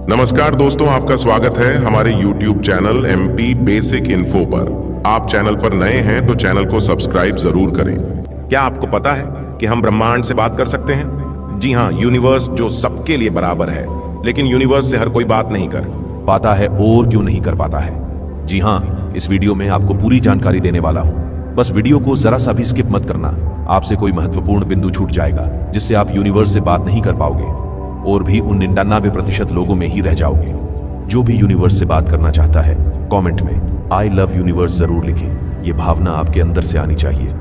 नमस्कार दोस्तों, आपका स्वागत है हमारे YouTube channel MP basic info पर। आप चैनल पर नए हैं तो चैनल को सब्सक्राइब जरूर करें। क्या आपको पता है कि हम ब्रह्मांड से बात कर सकते हैं? जी हाँ, यूनिवर्स जो सबके लिए बराबर है, लेकिन यूनिवर्स से हर कोई बात नहीं कर पाता है। और क्यों नहीं कर पाता है? जी हाँ, इस वीडियो में आपको पूरी जानकारी देने वाला हूँ। बस वीडियो को जरा सा भी स्किप मत करना, आपसे कोई महत्वपूर्ण बिंदु छूट जाएगा जिससे आप यूनिवर्स से बात नहीं कर पाओगे और भी उन 99% लोगों में ही रह जाओगे। जो भी यूनिवर्स से बात करना चाहता है, कमेंट में आई लव यूनिवर्स जरूर लिखे। ये भावना आपके अंदर से आनी चाहिए।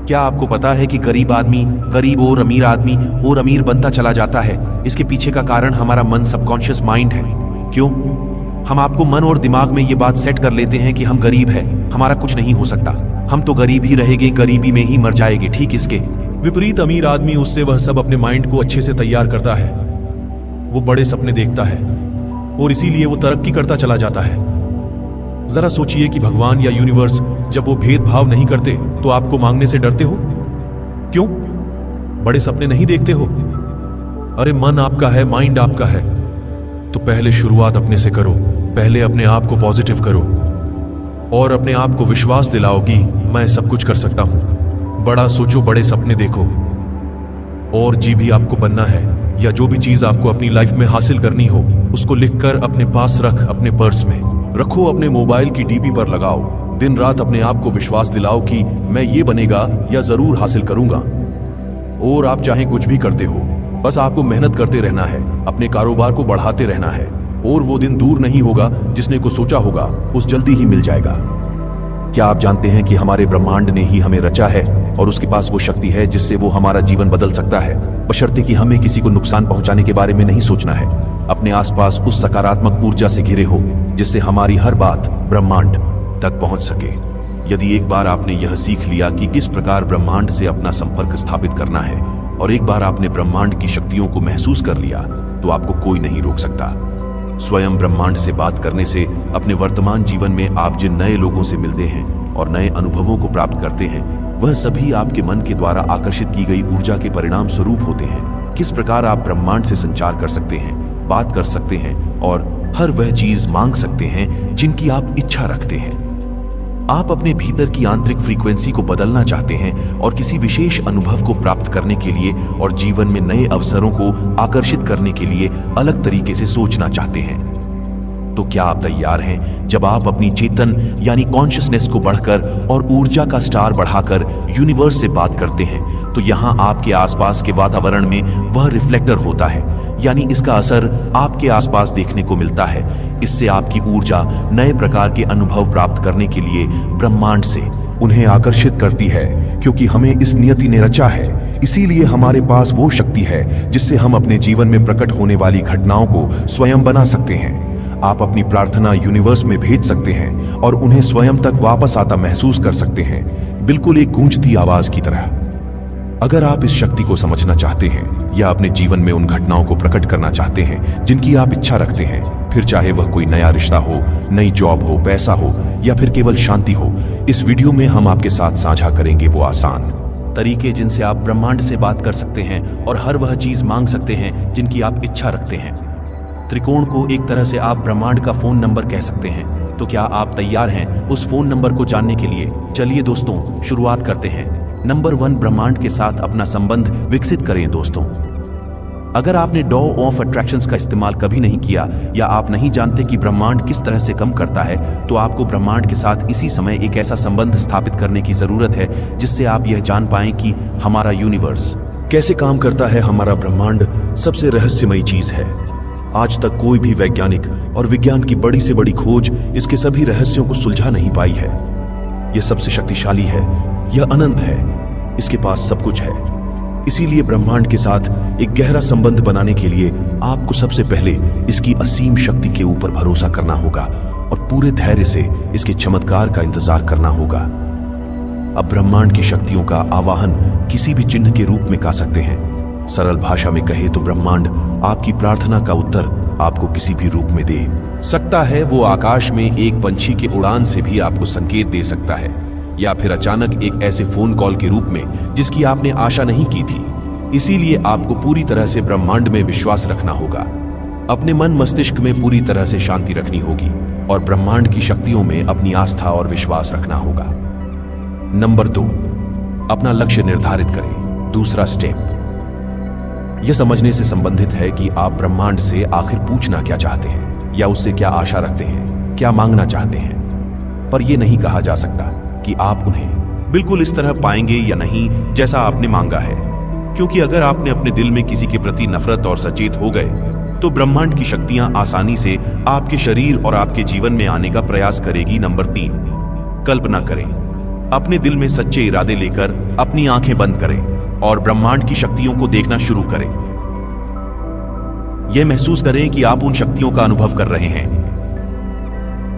क्या आपको पता है कि गरीब आदमी गरीब और अमीर बनता चला जाता है? इसके पीछे का कारण हमारा मन, सबकॉन्शियस माइंड है। क्यों? हम आपको मन और दिमाग में ये बात सेट कर लेते हैं कि हम गरीब हैं, हमारा कुछ नहीं हो सकता, हम तो गरीब ही रहेंगे, गरीबी में ही मर जाएंगे। ठीक इसके विपरीत अमीर आदमी, उससे वह सब अपने माइंड को अच्छे से तैयार करता है, वो बड़े सपने देखता है और इसीलिए वो तरक्की करता चला जाता है। जरा सोचिए कि भगवान या यूनिवर्स जब वो भेदभाव नहीं करते तो आपको मांगने से डरते हो? क्यों? बड़े सपने नहीं देखते हो? अरे मन आपका है, माइंड आपका है, तो पहले शुरुआत अपने से करो। पहले अपने आप को पॉजिटिव करो और अपने आप को विश्वास दिलाओ कि मैं सब कुछ कर सकता हूं। बड़ा सोचो, बड़े सपने देखो। और जी भी आपको बनना है या जो भी चीज आपको अपनी लाइफ में हासिल करनी हो, उसको लिखकर अपने पास रख, अपने पर्स में रखो, अपने मोबाइल की डीपी पर लगाओ। दिन रात अपने आप को विश्वास दिलाओ कि मैं ये बनेगा या जरूर हासिल करूंगा। और आप चाहे कुछ भी करते हो, बस आपको मेहनत करते रहना है, अपने कारोबार को बढ़ाते रहना है और वो दिन दूर नहीं होगा जिसने को सोचा होगा उस जल्दी ही मिल जाएगा। क्या आप जानते हैं कि हमारे ब्रह्मांड ने ही हमें रचा है और उसके पास वो शक्ति है जिससे वो हमारा जीवन बदल सकता है, बशर्ते कि हमें किसी को नुकसान पहुंचाने के बारे में नहीं सोचना है। अपने आसपास उस सकारात्मक ऊर्जा से घिरे हो जिससे हमारी हर बात ब्रह्मांड तक पहुंच सके। यदि एक बार आपने यह सीख लिया कि किस प्रकार ब्रह्मांड से अपना संपर्क स्थापित करना है और एक बार आपने ब्रह्मांड की शक्तियों को महसूस कर लिया, तो आपको कोई नहीं रोक सकता। स्वयं ब्रह्मांड से बात करने से अपने वर्तमान जीवन में आप जिन नए लोगों से मिलते हैं और नए अनुभवों को प्राप्त करते हैं, वह सभी आपके मन के द्वारा आकर्षित की गई ऊर्जा के परिणाम स्वरूप होते हैं। किस प्रकार आप ब्रह्मांड से संचार कर सकते हैं, बात कर सकते हैं और हर वह चीज मांग सकते हैं जिनकी आप इच्छा रखते हैं। आप अपने भीतर की आंतरिक फ्रीक्वेंसी को बदलना चाहते हैं और किसी विशेष अनुभव को प्राप्त करने के लिए और जीवन में नए अवसरों को आकर्षित करने के लिए अलग तरीके से सोचना चाहते हैं। तो क्या आप तैयार हैं? जब आप अपनी चेतन यानी कॉन्शियसनेस को बढ़कर और ऊर्जा का स्टार बढ़ाकर यूनिवर्स से बात करते हैं, तो यहाँ आपके आसपास के वातावरण में वह रिफ्लेक्टर होता है, यानी इसका असर आपके आसपास देखने को मिलता है। इससे आपकी ऊर्जा नए प्रकार के अनुभव प्राप्त करने के लिए ब्रह्मांड से उन्हें आकर्षित करती है, क्योंकि हमें इस नियति ने रचा है। इसीलिए हमारे पास वो शक्ति है जिससे हम अपने जीवन में प्रकट होने वाली घटनाओं को स्वयं बना सकते हैं। आप अपनी प्रार्थना यूनिवर्स में भेज सकते हैं और उन्हें स्वयं तक वापस आता महसूस कर सकते हैं, बिल्कुल एक गूंजती आवाज की तरह। अगर आप इस शक्ति को समझना चाहते हैं या अपने जीवन में उन घटनाओं को प्रकट करना चाहते हैं जिनकी आप इच्छा रखते हैं, फिर चाहे वह कोई नया रिश्ता हो, नई जॉब हो, पैसा हो या फिर केवल शांति हो, इस वीडियो में हम आपके साथ साझा करेंगे वो आसान तरीके जिनसे आप ब्रह्मांड से बात कर सकते हैं और हर वह चीज मांग सकते हैं जिनकी आप इच्छा रखते हैं। त्रिकोण को एक तरह से आप ब्रह्मांड का फोन नंबर कह सकते हैं। तो क्या आप तैयार हैं उस फोन नंबर को जानने के लिए? चलिए दोस्तों, शुरुआत करते हैं। नंबर 1, ब्रह्मांड के साथ अपना संबंध विकसित करें। दोस्तों, अगर आपने लॉ ऑफ अट्रैक्शंस का इस्तेमाल कभी नहीं किया या आप नहीं जानते कि ब्रह्मांड किस तरह से काम करता है, तो आपको ब्रह्मांड के साथ इसी समय एक ऐसा संबंध स्थापित करने की जरूरत है जिससे आप यह जान पाएं कि हमारा यूनिवर्स कैसे काम करता है। हमारा ब्रह्मांड सबसे रहस्यमयी चीज है। आज तक कोई भी वैज्ञानिक और विज्ञान की बड़ी से बड़ी खोज इसके सभी रहस्यों को सुलझा नहीं पाई है। यह सबसे शक्तिशाली है, यह अनंत है, इसके पास सब कुछ है। इसीलिए ब्रह्मांड के साथ एक गहरा संबंध बनाने के लिए आपको सबसे पहले इसकी असीम शक्ति के ऊपर भरोसा करना होगा और पूरे धैर्य से इसके चमत्कार का इंतजार करना होगा। अब ब्रह्मांड की शक्तियों का आवाहन किसी भी चिन्ह के रूप में कर सकते हैं। सरल भाषा में कहे तो ब्रह्मांड आपकी प्रार्थना का उत्तर आपको किसी भी रूप में दे सकता है। वो आकाश में एक पंछी के उड़ान से भी आपको संकेत दे सकता है, या फिर अचानक एक ऐसे फोन कॉल के रूप में जिसकी आपने आशा नहीं की थी। इसीलिए आपको पूरी तरह से ब्रह्मांड में विश्वास रखना होगा। अपने मन मस्तिष्क में पूरी तरह से शांति रखनी होगी और ब्रह्मांड की शक्तियों में अपनी आस्था और विश्वास रखना होगा। नंबर 2, अपना लक्ष्य निर्धारित करें। दूसरा स्टेप यह समझने से संबंधित है कि आप ब्रह्मांड से आखिर पूछना क्या चाहते हैं या उससे क्या आशा रखते हैं, क्या मांगना चाहते हैं। पर यह नहीं कहा जा सकता कि आप उन्हें बिल्कुल इस तरह पाएंगे या नहीं जैसा आपने मांगा है, क्योंकि अगर आपने अपने दिल में किसी के प्रति नफरत और सचेत हो गए तो ब्रह्मांड की शक्तियां आसानी से आपके शरीर और आपके जीवन में आने का प्रयास करेगी। नंबर 3, कल्पना करें। अपने दिल में सच्चे इरादे लेकर अपनी आंखें बंद करें और ब्रह्मांड की शक्तियों को देखना शुरू करें। यह महसूस करें कि आप उन शक्तियों का अनुभव कर रहे हैं।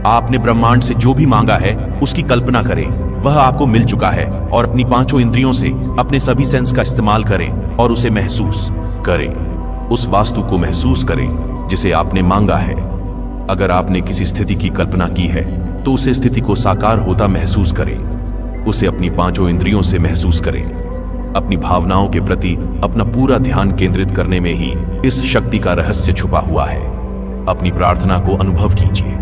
आपने ब्रह्मांड से जो भी मांगा है उसकी कल्पना करें, वह आपको मिल चुका है, और अपनी 5 इंद्रियों से अपने सभी सेंस का इस्तेमाल करें और उसे महसूस करें। उस वास्तु को महसूस करें जिसे आपने मांगा है। अगर आपने किसी स्थिति की कल्पना की है तो उसे स्थिति को साकार होता महसूस करें। उसे अपनी 5 इंद्रियों से महसूस करें। अपनी भावनाओं के प्रति अपना पूरा ध्यान केंद्रित करने में ही इस शक्ति का रहस्य छुपा हुआ है। अपनी प्रार्थना को अनुभव कीजिए।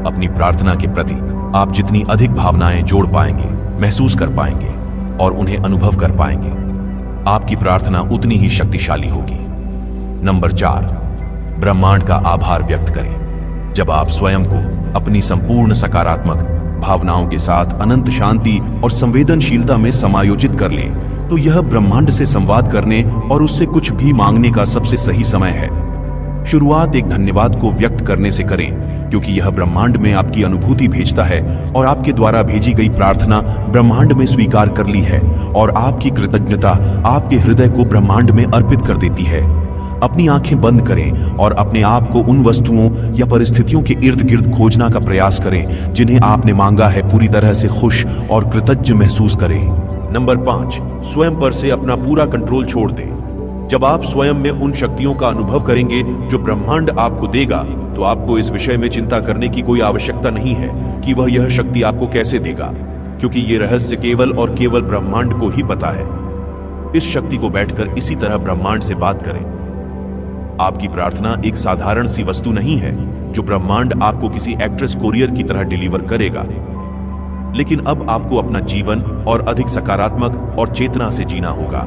अपनी प्रार्थना के प्रति आप जितनी अधिक भावनाएं जोड़ पाएंगे, महसूस कर पाएंगे और उन्हें अनुभव कर पाएंगे, आपकी प्रार्थना उतनी ही शक्तिशाली होगी। नंबर 4, ब्रह्मांड का आभार व्यक्त करें। जब आप स्वयं को अपनी संपूर्ण सकारात्मक भावनाओं के साथ अनंत शांति और संवेदनशीलता में समायोजित कर लें तो यह ब्रह्मांड से संवाद करने और उससे कुछ भी मांगने का सबसे सही समय है। शुरुआत एक धन्यवाद को व्यक्त करने से करें, क्योंकि यह ब्रह्मांड में आपकी अनुभूति भेजता है और आपके द्वारा भेजी गई प्रार्थना ब्रह्मांड में स्वीकार कर ली है और आपकी कृतज्ञता आपके हृदय को ब्रह्मांड में अर्पित कर देती है। अपनी आंखें बंद करें और अपने आप को उन वस्तुओं या परिस्थितियों के इर्द गिर्द खोजना का प्रयास करें जिन्हें आपने मांगा है। पूरी तरह से खुश और कृतज्ञ महसूस करें। नंबर 5, स्वयं पर से अपना पूरा कंट्रोल छोड़ दें। जब आप स्वयं में उन शक्तियों का अनुभव करेंगे जो ब्रह्मांड आपको देगा, तो आपको इस विषय में चिंता करने की कोई आवश्यकता नहीं है कि वह यह शक्ति आपको कैसे देगा, क्योंकि ये रहस्य केवल और केवल ब्रह्मांड को ही पता है। इस शक्ति को बैठकर इसी तरह ब्रह्मांड से बात करें। आपकी प्रार्थना एक साधारण सी वस्तु नहीं है जो ब्रह्मांड आपको किसी एक्ट्रेस कोरियर की तरह डिलीवर करेगा, लेकिन अब आपको अपना जीवन और अधिक सकारात्मक और चेतना से जीना होगा।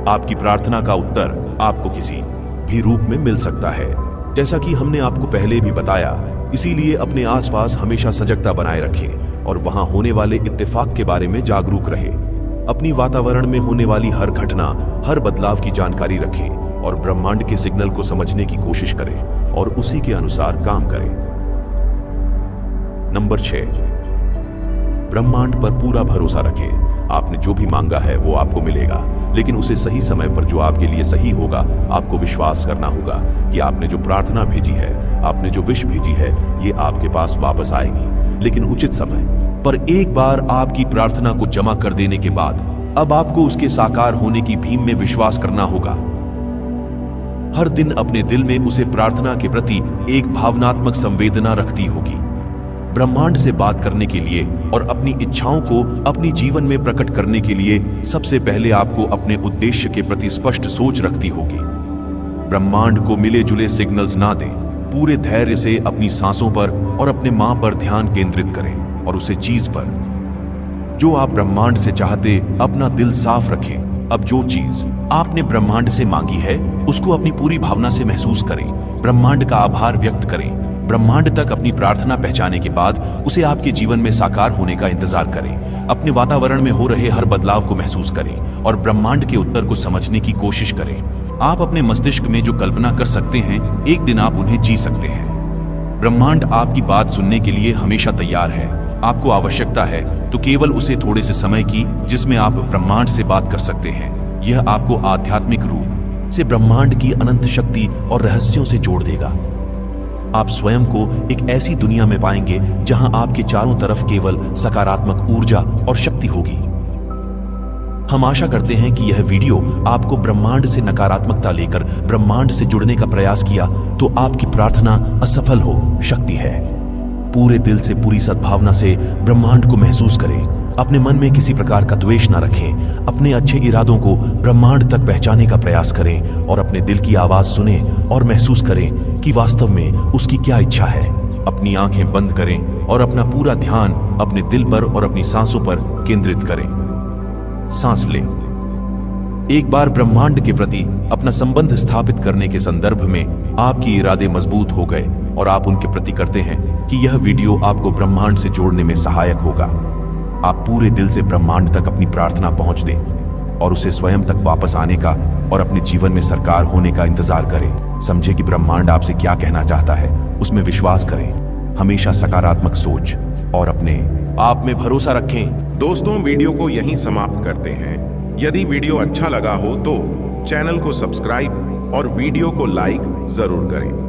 आपकी प्रार्थना का उत्तर आपको किसी भी रूप में मिल सकता है, जैसा कि हमने आपको पहले भी बताया। इसीलिए अपने आसपास हमेशा सजगता बनाए रखें और वहां होने वाले इत्तेफाक के बारे में जागरूक रहें। अपनी वातावरण में होने वाली हर घटना, हर बदलाव की जानकारी रखें और ब्रह्मांड के सिग्नल को समझने की कोशिश करें और उसी के अनुसार काम करें। नंबर 6, ब्रह्मांड पर पूरा भरोसा रखें। आपने जो भी मांगा है वो आपको मिलेगा, लेकिन उसे सही समय पर जो आपके लिए सही होगा, आपको विश्वास करना होगा कि आपने जो प्रार्थना भेजी है, आपने जो विश भेजी है, ये आपके पास वापस आएगी, लेकिन उचित समय पर। एक बार आपकी प्रार्थना को जमा कर देने के बाद अब आपको उसके साकार होने की भीम में विश्वास करना होगा। हर दिन अपने दिल में उसे प्रार्थना के प्रति एक भावनात्मक संवेदना रखती होगी। ब्रह्मांड से बात करने के लिए और अपनी इच्छाओं को अपनी जीवन में प्रकट करने के लिए सबसे पहले आपको अपने उद्देश्य के प्रति स्पष्ट सोच रखती होगी। ब्रह्मांड को मिले जुले सिग्नल्स ना दें। पूरे धैर्य से अपनी सांसों पर और अपने मां पर ध्यान केंद्रित करें और उसे चीज पर जो आप ब्रह्मांड से चाहते, अपना दिल साफ रखें। अब जो चीज आपने ब्रह्मांड से मांगी है उसको अपनी पूरी भावना से महसूस करें। ब्रह्मांड का आभार व्यक्त करें। ब्रह्मांड तक अपनी प्रार्थना पहुंचाने के बाद उसे आपके जीवन में साकार होने का इंतजार करें। अपने वातावरण में हो रहे हर बदलाव को महसूस करें और ब्रह्मांड के उत्तर को समझने की कोशिश करें। आप अपने मस्तिष्क में जो कल्पना कर सकते हैं, एक दिन आप उन्हें जी सकते हैं। ब्रह्मांड आपकी बात सुनने के लिए हमेशा तैयार है। आपको आवश्यकता है तो केवल उसे थोड़े से समय की जिसमें आप ब्रह्मांड से बात कर सकते हैं। यह आपको आध्यात्मिक रूप से ब्रह्मांड की अनंत शक्ति और रहस्यों से जोड़ देगा। आप स्वयं को एक ऐसी दुनिया में पाएंगे जहां आपके चारों तरफ केवल सकारात्मक ऊर्जा और शक्ति होगी। हम आशा करते हैं कि यह वीडियो आपको ब्रह्मांड से नकारात्मकता लेकर ब्रह्मांड से जुड़ने का प्रयास किया तो आपकी प्रार्थना असफल हो सकती है। पूरे दिल से, पूरी सद्भावना से ब्रह्मांड को महसूस करें अपने मन में किसी प्रकार का द्वेष न रखें, अपने अच्छे इरादों को ब्रह्मांड तक पहुंचाने का प्रयास करें और अपने दिल की आवाज सुने और महसूस करें कि वास्तव में उसकी क्या इच्छा है। अपनी आंखें बंद करें और अपना पूरा ध्यान अपने दिल पर और अपनी सांसों पर केंद्रित करें। सांस लें। एक बार ब्रह्मांड के प्रति अपना संबंध स्थापित करने के संदर्भ में आपके इरादे मजबूत हो गए और आप उनके प्रति करते हैं कि यह वीडियो आपको ब्रह्मांड से जोड़ने में सहायक होगा। आप पूरे दिल से ब्रह्मांड तक अपनी प्रार्थना पहुंच दें और उसे स्वयं तक वापस आने का और अपने जीवन में सरकार होने का इंतजार करें। समझे कि ब्रह्मांड आपसे क्या कहना चाहता है, उसमें विश्वास करें। हमेशा सकारात्मक सोच और अपने आप में भरोसा रखें। दोस्तों, वीडियो को यहीं समाप्त करते हैं। यदि वीडियो अच्छा लगा हो तो चैनल को सब्सक्राइब और वीडियो को लाइक जरूर करें।